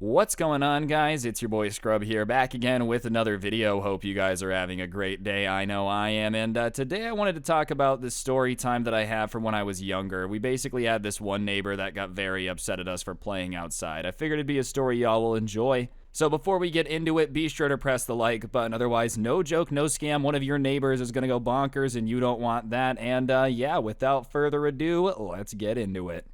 What's going on, guys? It's your boy Scrub here, back again with another video. Hope you guys are having a great day. I know I am. And today I wanted to talk about this story time that I have from when I was younger. We basically had this one neighbor that got very upset at us for playing outside. I figured it'd be a story y'all will enjoy. So before we get into it, be sure to press the like button. Otherwise, no joke, no scam, one of your neighbors is going to go bonkers and you don't want that. And yeah, without further ado, let's get into it.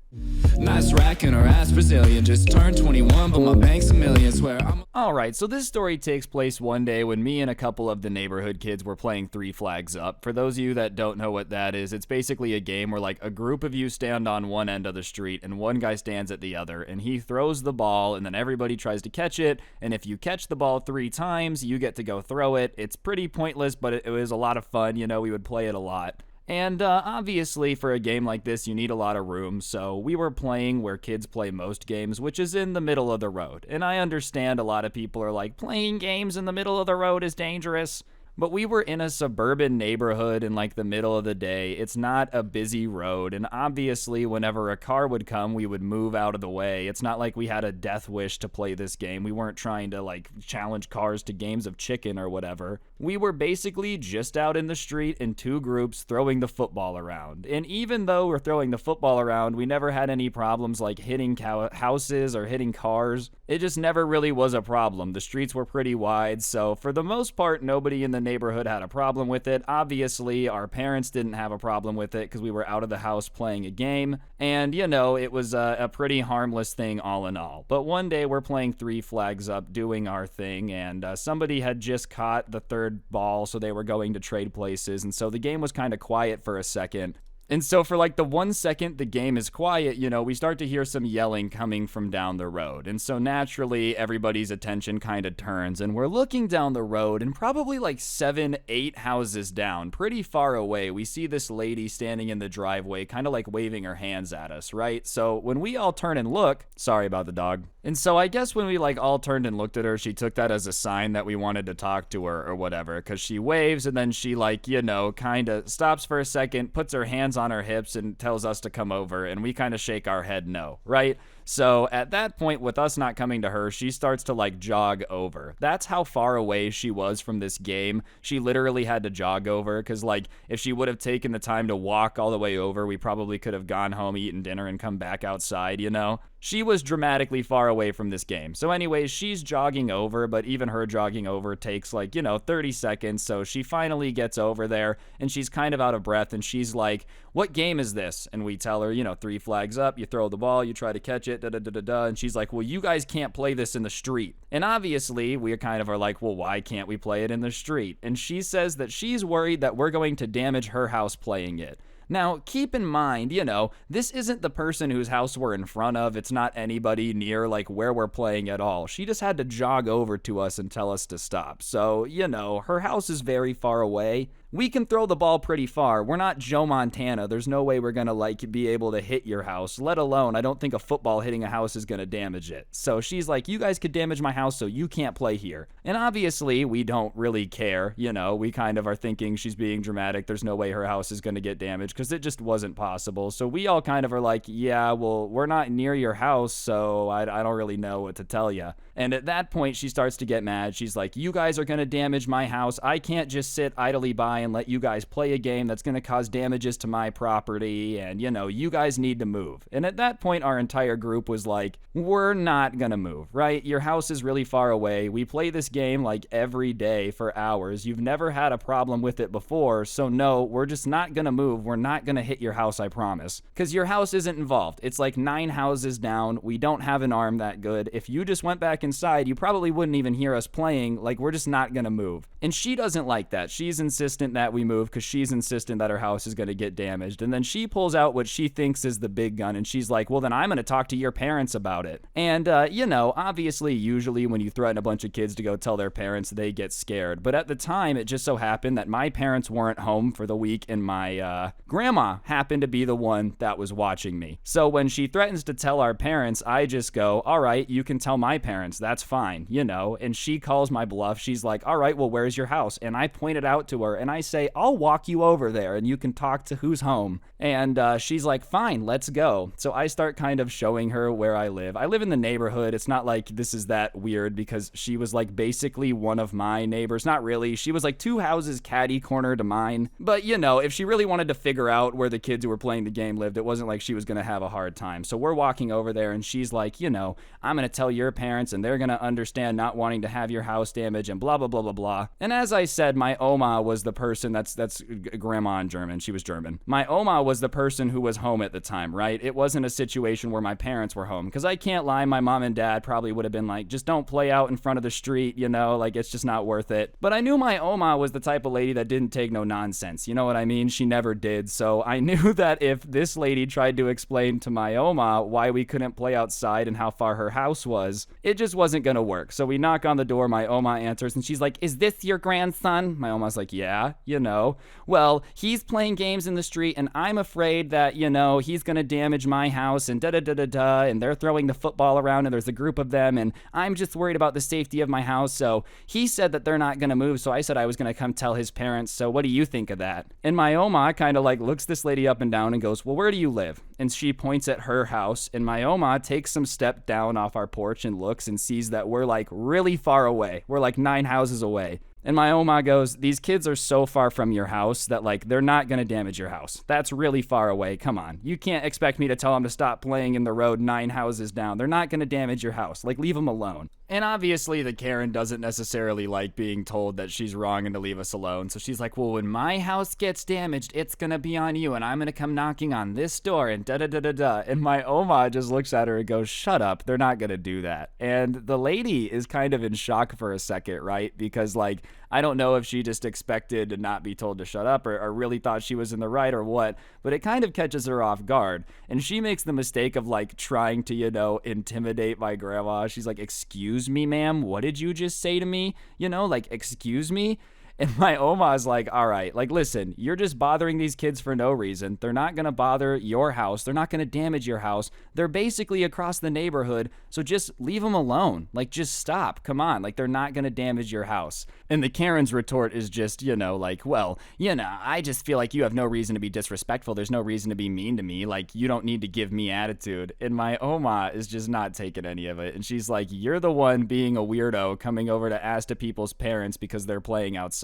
Nice racking her ass Brazilian, just turned 21, but my bank's a million, swear I'm... Alright, so this story takes place one day when me and a couple of the neighborhood kids were playing Three Flags Up. For those of you that don't know what that is, it's basically a game where like a group of you stand on one end of the street and one guy stands at the other, and he throws the ball and then everybody tries to catch it, and if you catch the ball 3 times, you get to go throw it. It's pretty pointless, but it was a lot of fun, you know, we would play it a lot. And obviously for a game like this you need a lot of room, so we were playing where kids play most games, which is in the middle of the road. And I understand a lot of people are like, playing games in the middle of the road is dangerous. But we were in a suburban neighborhood in like the middle of the day. It's not a busy road, and obviously whenever a car would come, we would move out of the way. It's not like we had a death wish to play this game. We weren't trying to like challenge cars to games of chicken or whatever. We were basically just out in the street in 2 groups throwing the football around. And even though we're throwing the football around, we never had any problems like hitting houses or hitting cars. It just never really was a problem. The streets were pretty wide, so for the most part, nobody in the neighborhood had a problem with it. Obviously, our parents didn't have a problem with it because we were out of the house playing a game, and you know, it was a pretty harmless thing all in all. But one day we're playing Three Flags Up, doing our thing, and somebody had just caught the 3rd ball, so they were going to trade places, and so the game was kind of quiet for a second. And so for like the 1 second the game is quiet, you know, we start to hear some yelling coming from down the road. And so naturally everybody's attention kind of turns, and we're looking down the road, and probably like 7, 8 houses down, pretty far away, we see this lady standing in the driveway, kind of like waving her hands at us, right? So when we all turn and look, sorry about the dog. And so I guess when we like all turned and looked at her, she took that as a sign that we wanted to talk to her or whatever, because she waves and then she like, you know, kind of stops for a second, puts her hands on her hips and tells us to come over, and we kind of shake our head no, right? So at that point, with us not coming to her, she starts to like jog over. That's how far away she was from this game. She literally had to jog over, because like if she would have taken the time to walk all the way over, we probably could have gone home, eaten dinner, and come back outside, you know? She was dramatically far away from this game. So anyways, she's jogging over, but even her jogging over takes like, you know, 30 seconds. So she finally gets over there, and she's kind of out of breath, and she's like, what game is this? And we tell her, you know, 3 flags up, you throw the ball, you try to catch it, da-da-da-da-da. And she's like, well, you guys can't play this in the street. And obviously, we kind of are like, well, why can't we play it in the street? And she says that she's worried that we're going to damage her house playing it. Now, keep in mind, you know, this isn't the person whose house we're in front of. It's not anybody near, like, where we're playing at all. She just had to jog over to us and tell us to stop. So, you know, her house is very far away. We can throw the ball pretty far. We're not Joe Montana. There's no way we're going to, like, be able to hit your house, let alone I don't think a football hitting a house is going to damage it. So she's like, you guys could damage my house, so you can't play here. And obviously, we don't really care. You know, we kind of are thinking she's being dramatic. There's no way her house is going to get damaged, because it just wasn't possible. So we all kind of are like, yeah, well, we're not near your house, so I don't really know what to tell you. And at that point, she starts to get mad. She's like, you guys are going to damage my house. I can't just sit idly by and let you guys play a game that's going to cause damages to my property, and, you know, you guys need to move. And at that point, our entire group was like, we're not going to move, right? Your house is really far away. We play this game like every day for hours. You've never had a problem with it before, so no, we're just not going to move. We're not going to hit your house, I promise. Because your house isn't involved. It's like 9 houses down. We don't have an arm that good. If you just went back inside, you probably wouldn't even hear us playing. Like, we're just not going to move. And she doesn't like that. She's insistent that we move because she's insistent that her house is going to get damaged. And then she pulls out what she thinks is the big gun, and she's like, well, then I'm going to talk to your parents about it. And, you know, obviously, usually when you threaten a bunch of kids to go tell their parents, they get scared. But at the time, it just so happened that my parents weren't home for the week, and my grandma happened to be the one that was watching me. So when she threatens to tell our parents, I just go, all right, you can tell my parents. That's fine, you know. And she calls my bluff. She's like, all right, well, where's your house? And I point it out to her, and I say, I'll walk you over there and you can talk to who's home. And she's like, fine, let's go. So I start kind of showing her where I live. I live in the neighborhood. It's not like this is that weird because she was like basically one of my neighbors. Not really. She was like 2 houses catty corner to mine. But you know, if she really wanted to figure out where the kids who were playing the game lived, it wasn't like she was going to have a hard time. So we're walking over there and she's like, you know, I'm going to tell your parents and they're going to understand not wanting to have your house damaged and blah, blah, blah, blah, blah. And as I said, my Oma was the person that's grandma in German. She was German. My Oma was the person who was home at the time, right? It wasn't a situation where my parents were home. Because I can't lie, my mom and dad probably would have been like, just don't play out in front of the street, you know, like it's just not worth it. But I knew my Oma was the type of lady that didn't take no nonsense. You know what I mean? She never did. So I knew that if this lady tried to explain to my Oma why we couldn't play outside and how far her house was, it just wasn't going to work. So we knock on the door, my Oma answers, and she's like, is this your grandson? My Oma's like, yeah, you know. Well, he's playing games in the street, and I'm afraid that, you know, he's going to damage my house, and da-da-da-da-da, and they're throwing the football around, and there's a group of them, and I'm just worried about the safety of my house, so he said that they're not going to move, so I said I was going to come tell his parents, so what do you think of that? And my Oma kind of like looks this lady up and down and goes, well, where do you live? And she points at her house, and my Oma takes some step down off our porch and looks and sees that we're like really far away. We're like 9 houses away. And my Oma goes, these kids are so far from your house that like they're not going to damage your house. That's really far away. Come on. You can't expect me to tell them to stop playing in the road 9 houses down. They're not going to damage your house. Like, leave them alone. And obviously the Karen doesn't necessarily like being told that she's wrong and to leave us alone. So she's like, well, when my house gets damaged, it's going to be on you. And I'm going to come knocking on this door and da-da-da-da-da. And my Oma just looks at her and goes, shut up. They're not going to do that. And the lady is kind of in shock for a second, right? Because like, I don't know if she just expected to not be told to shut up or really thought she was in the right or what, but it kind of catches her off guard. And she makes the mistake of like trying to, you know, intimidate my grandma. She's like, excuse me, ma'am, what did you just say to me? You know, like, excuse me? And my Oma's like, all right, like, listen, you're just bothering these kids for no reason. They're not going to bother your house. They're not going to damage your house. They're basically across the neighborhood. So just leave them alone. Like, just stop. Come on. Like, they're not going to damage your house. And the Karen's retort is just, you know, like, well, you know, I just feel like you have no reason to be disrespectful. There's no reason to be mean to me. Like, you don't need to give me attitude. And my Oma is just not taking any of it. And she's like, you're the one being a weirdo coming over to ask to people's parents because they're playing outside.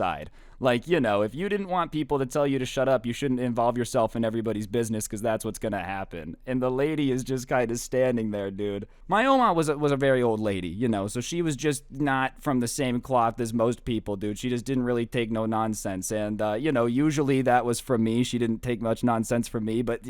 Like, you know, if you didn't want people to tell you to shut up, you shouldn't involve yourself in everybody's business because that's what's going to happen. And the lady is just kind of standing there, dude. My Oma was a very old lady, you know, so she was just not from the same cloth as most people, dude. She just didn't really take no nonsense. And, you know, usually that was from me. She didn't take much nonsense from me, but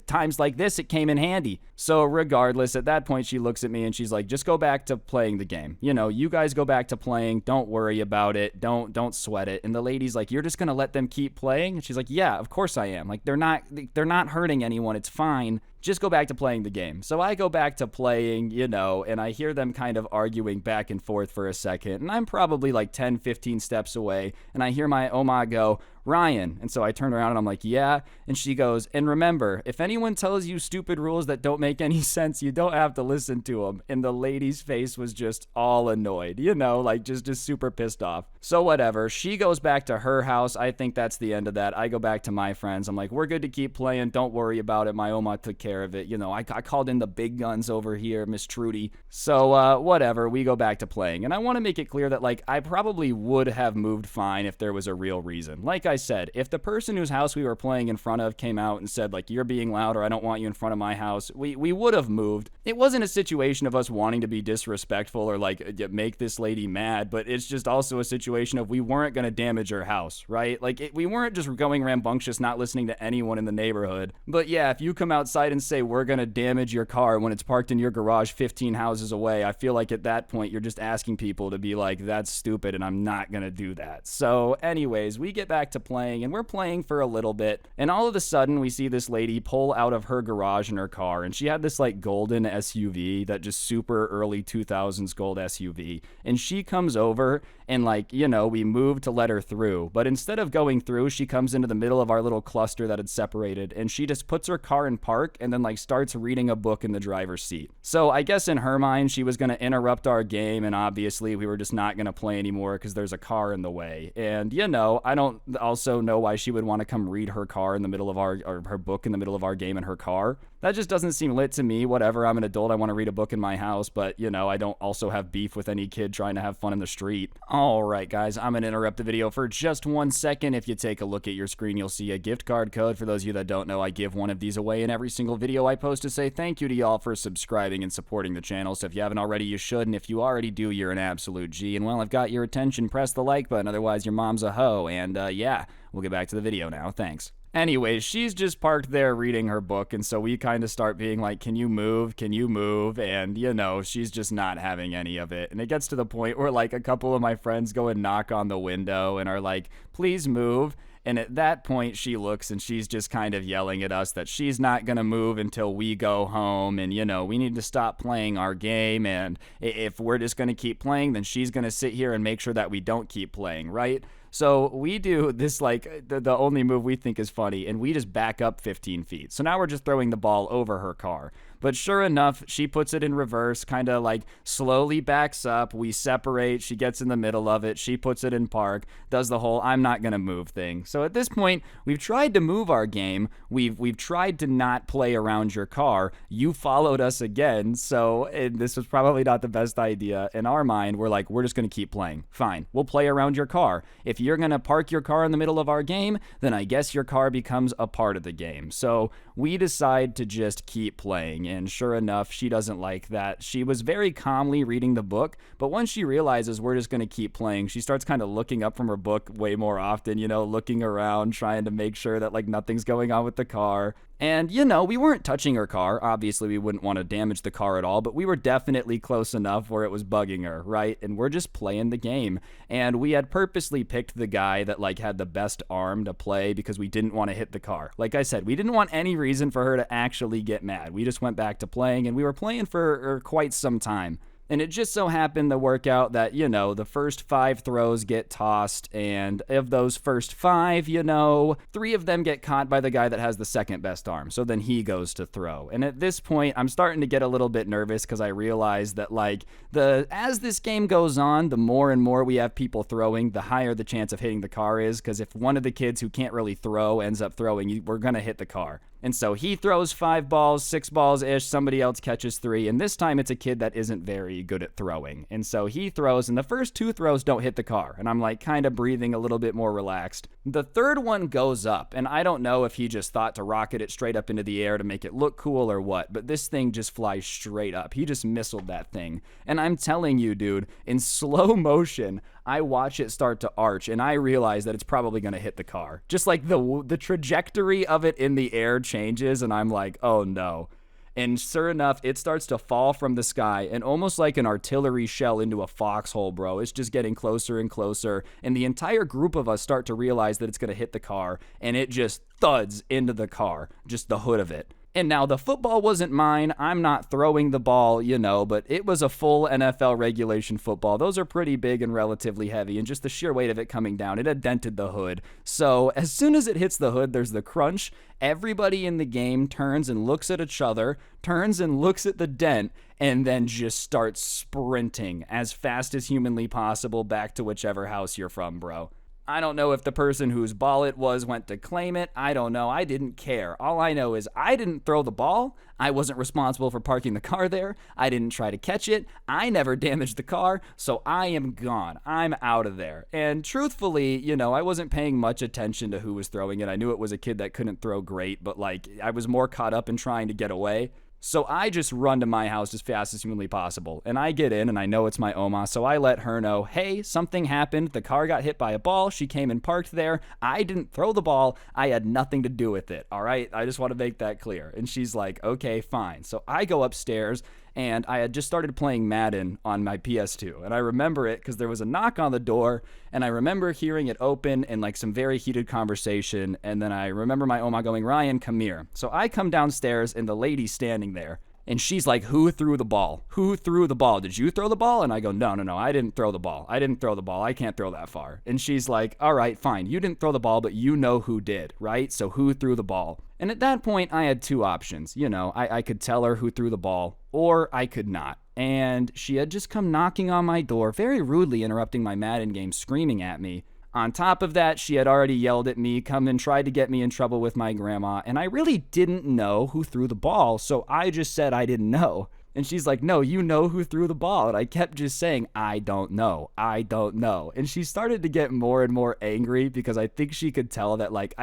times like this, it came in handy. So regardless, at that point, she looks at me and she's like, just go back to playing the game. You know, you guys go back to playing. Don't worry about it. Don't sweat it. And the lady's like, you're just going to let them keep playing? And she's like, yeah, of course I am. Like, they're not hurting anyone. It's fine. Just go back to playing the game. So I go back to playing, you know, and I hear them kind of arguing back and forth for a second. And I'm probably like 10, 15 steps away. And I hear my Oma go, Ryan. And so I turn around and I'm like, yeah. And she goes, and remember, if anyone tells you stupid rules that don't make any sense, you don't have to listen to them. And the lady's face was just all annoyed, you know, like just super pissed off. So whatever. She goes back to her house. I think that's the end of that. I go back to my friends. I'm like, we're good to keep playing. Don't worry about it. My Oma took care of it. You know, I called in the big guns over here, Miss Trudy. So whatever. We go back to playing. And I want to make it clear that like I probably would have moved fine if there was a real reason. Like I said, if the person whose house we were playing in front of came out and said like, you're being loud or I don't want you in front of my house, we would have moved. It wasn't a situation of us wanting to be disrespectful or like make this lady mad, but it's just also a situation of we weren't going to damage her house, right? Like we weren't just going rambunctious, not listening to anyone in the neighborhood. But yeah, if you come outside and say we're going to damage your car when it's parked in your garage 15 houses away, I feel like at that point you're just asking people to be like, that's stupid and I'm not going to do that. So anyways, we get back to playing and we're playing for a little bit, and all of a sudden we see this lady pull out of her garage in her car, and she had this like golden SUV, that just super early 2000s gold SUV, and she comes over and like, you know, we move to let her through, but instead of going through, she comes into the middle of our little cluster that had separated, and she just puts her car in park and then like starts reading a book in the driver's seat. So I guess in her mind, she was going to interrupt our game, and obviously we were just not going to play anymore because there's a car in the way. And, you know, I don't also know why she would want to come read her car in the middle of her book in the middle of our game in her car. That just doesn't seem lit to me. Whatever, I'm an adult, I want to read a book in my house, but, you know, I don't also have beef with any kid trying to have fun in the street. Alright guys, I'm going to interrupt the video for just 1 second. If you take a look at your screen, you'll see a gift card code. For those of you that don't know, I give one of these away in every single video I post to say thank you to y'all for subscribing and supporting the channel. So if you haven't already, you should, and if you already do, you're an absolute G. And well, I've got your attention, press the like button, otherwise your mom's a hoe. And yeah, we'll get back to the video now. Thanks. Anyways, she's just parked there reading her book, and so we kind of start being like, can you move? Can you move? And, you know, she's just not having any of it. And it gets to the point where, like, a couple of my friends go and knock on the window and are like, please move. And at that point, she looks and she's just kind of yelling at us that she's not going to move until we go home. And, you know, we need to stop playing our game. And if we're just going to keep playing, then she's going to sit here and make sure that we don't keep playing, right? So we do this, like, the only move we think is funny, and we just back up 15 feet. So now we're just throwing the ball over her car. But sure enough, she puts it in reverse, kind of like slowly backs up. We separate. She gets in the middle of it. She puts it in park, does the whole I'm not going to move thing. So at this point, we've tried to move our game. We've tried to not play around your car. You followed us again. So this was probably not the best idea. In our mind, we're like, we're just going to keep playing. Fine. We'll play around your car. If you're going to park your car in the middle of our game, then I guess your car becomes a part of the game. So we decide to just keep playing. And sure enough, she doesn't like that. She was very calmly reading the book, but once she realizes we're just going to keep playing, she starts kind of looking up from her book way more often, you know, looking around, trying to make sure that like nothing's going on with the car. And, you know, we weren't touching her car. Obviously, we wouldn't want to damage the car at all, but we were definitely close enough where it was bugging her, right? And we're just playing the game. And we had purposely picked the guy that, like, had the best arm to play because we didn't want to hit the car. Like I said, we didn't want any reason for her to actually get mad. We just went back to playing, and we were playing for quite some time. And it just so happened to work out that, you know, the first 5 throws get tossed, and of those first 5, you know, 3 of them get caught by the guy that has the second best arm. So then he goes to throw. And at this point, I'm starting to get a little bit nervous because I realize that, like, as this game goes on, the more and more we have people throwing, the higher the chance of hitting the car is, because if one of the kids who can't really throw ends up throwing, we're going to hit the car. And so he throws 5 balls, 6 balls-ish, somebody else catches 3, and this time it's a kid that isn't very good at throwing. And so he throws, and the first 2 throws don't hit the car, and I'm like kind of breathing a little bit more relaxed. The third one goes up, and I don't know if he just thought to rocket it straight up into the air to make it look cool or what, but this thing just flies straight up. He just missiled that thing. And I'm telling you, dude, in slow motion, I watch it start to arch, and I realize that it's probably going to hit the car. Just like the trajectory of it in the air changes, and I'm like, oh no. And sure enough, it starts to fall from the sky, and almost like an artillery shell into a foxhole, bro. It's just getting closer and closer, and the entire group of us start to realize that it's going to hit the car, and it just thuds into the car, just the hood of it. And now the football wasn't mine. I'm not throwing the ball, you know, but it was a full NFL regulation football. Those are pretty big and relatively heavy, and just the sheer weight of it coming down, it had dented the hood. So as soon as it hits the hood, there's the crunch. Everybody in the game turns and looks at each other, turns and looks at the dent, and then just starts sprinting as fast as humanly possible back to whichever house you're from, bro. I don't know if the person whose ball it was went to claim it. I don't know. I didn't care. All I know is I didn't throw the ball. I wasn't responsible for parking the car there. I didn't try to catch it. I never damaged the car, so I am gone. I'm out of there. And truthfully, you know, I wasn't paying much attention to who was throwing it. I knew it was a kid that couldn't throw great, but like I was more caught up in trying to get away. So I just run to my house as fast as humanly possible, and I get in, and I know it's my Oma, so I let her know, hey, something happened, the car got hit by a ball, she came and parked there, I didn't throw the ball, I had nothing to do with it, all right? I just want to make that clear. And she's like, okay, fine. So I go upstairs, and I had just started playing Madden on my PS2, and I remember it because there was a knock on the door, and I remember hearing it open and like some very heated conversation, and then I remember my Oma going, Ryan, come here. So I come downstairs, and the lady's standing there, And she's like, who threw the ball? Who threw the ball? Did you throw the ball? And I go, no, I didn't throw the ball. I didn't throw the ball. I can't throw that far. And she's like, all right, fine. You didn't throw the ball, but you know who did, right? So who threw the ball? And at that point, I had two options. I could tell her who threw the ball, or I could not. And she had just come knocking on my door, very rudely interrupting my Madden game, screaming at me. On top of that, she had already yelled at me, come and tried to get me in trouble with my grandma, and I really didn't know who threw the ball, so I just said I didn't know. And she's like, no, you know who threw the ball. And I kept just saying, I don't know. And she started to get more and more angry because I think she could tell that, like,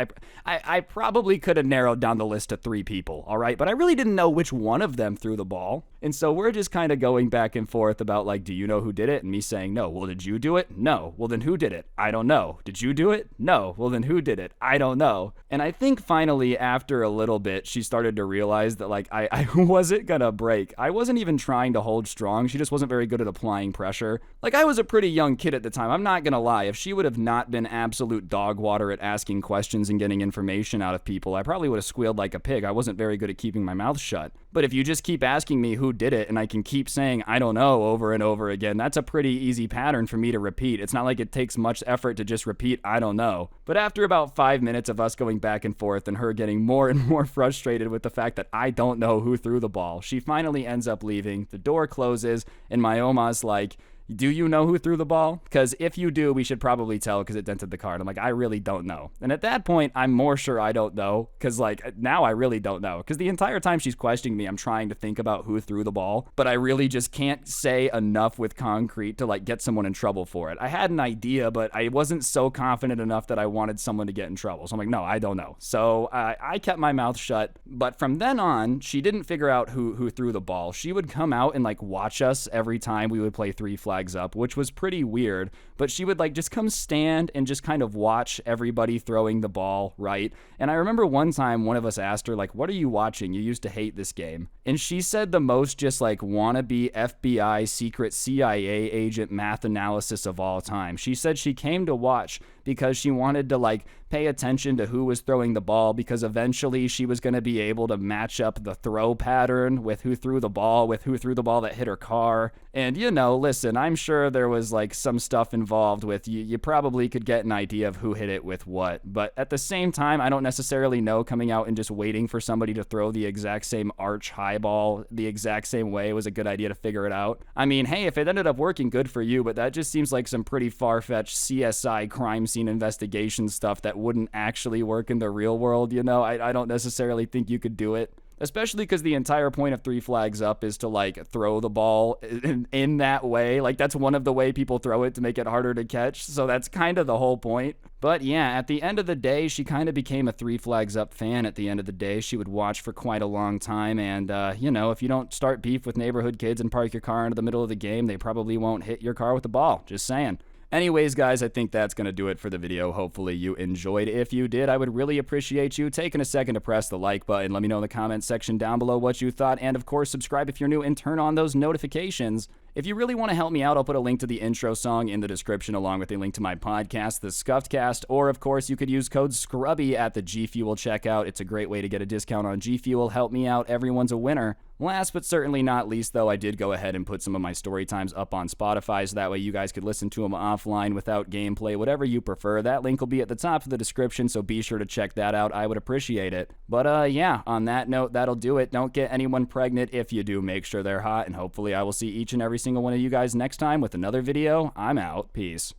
I probably could have narrowed down the list to 3 people, all right? But I really didn't know which one of them threw the ball. And so we're just kind of going back and forth about, like, do you know who did it? And me saying, no. Well, did you do it? No. Well, then who did it? I don't know. Did you do it? No. Well, then who did it? I don't know. And I think finally, after a little bit, she started to realize that, like, I wasn't gonna break. I wasn't even trying to hold strong. She just wasn't very good at applying pressure. Like, I was a pretty young kid at the time. I'm not gonna lie. If she would have not been absolute dog water at asking questions and getting information out of people, I probably would have squealed like a pig. I wasn't very good at keeping my mouth shut. But if you just keep asking me who did it and I can keep saying I don't know over and over again, that's a pretty easy pattern for me to repeat. It's not like it takes much effort to just repeat I don't know. But after about 5 minutes of us going back and forth and her getting more and more frustrated with the fact that I don't know who threw the ball, she finally ends up leaving. The door closes and my Oma's like, do you know who threw the ball? Because if you do, we should probably tell because it dented the car. And I'm like, I really don't know. And at that point, I'm more sure I don't know because, like, now I really don't know. Because the entire time she's questioning me, I'm trying to think about who threw the ball, but I really just can't say enough with concrete to, like, get someone in trouble for it. I had an idea, but I wasn't so confident enough that I wanted someone to get in trouble. So I'm like, no, I don't know. So I kept my mouth shut. But from then on, she didn't figure out who threw the ball. She would come out and, like, watch us every time we would play 3 flags up, which was pretty weird, but she would, like, just come stand and just kind of watch everybody throwing the ball, right? And I remember one time one of us asked her, like, what are you watching? You used to hate this game. And she said the most just, like, wannabe FBI secret CIA agent math analysis of all time. She said she came to watch because she wanted to, like, pay attention to who was throwing the ball because eventually she was going to be able to match up the throw pattern with who threw the ball that hit her car. And, listen, I'm sure there was, like, some stuff involved with you probably could get an idea of who hit it with what. But at the same time, I don't necessarily know coming out and just waiting for somebody to throw the exact same arch high ball the exact same way was a good idea to figure it out. I mean, hey, if it ended up working, good for you, but that just seems like some pretty far-fetched CSI crime scene investigation stuff that wouldn't actually work in the real world, I don't necessarily think you could do it. Especially because the entire point of 3 flags up is to, like, throw the ball in that way. Like, that's one of the way people throw it to make it harder to catch. So that's kind of the whole point. But yeah, at the end of the day, she kind of became a 3 flags up fan at the end of the day. She would watch for quite a long time. And, if you don't start beef with neighborhood kids and park your car into the middle of the game, they probably won't hit your car with the ball. Just saying. Anyways, guys, I think that's going to do it for the video. Hopefully you enjoyed. If you did, I would really appreciate you taking a second to press the like button. Let me know in the comments section down below what you thought. And, of course, subscribe if you're new and turn on those notifications. If you really want to help me out, I'll put a link to the intro song in the description along with a link to my podcast, The Scuffed Cast. Or, of course, you could use code SCRUBBY at the G Fuel checkout. It's a great way to get a discount on G Fuel. Help me out. Everyone's a winner. Last but certainly not least, though, I did go ahead and put some of my story times up on Spotify, so that way you guys could listen to them offline without gameplay, whatever you prefer. That link will be at the top of the description, so be sure to check that out. I would appreciate it. But, yeah, on that note, that'll do it. Don't get anyone pregnant. If you do, make sure they're hot, and hopefully I will see each and every single one of you guys next time with another video. I'm out. Peace.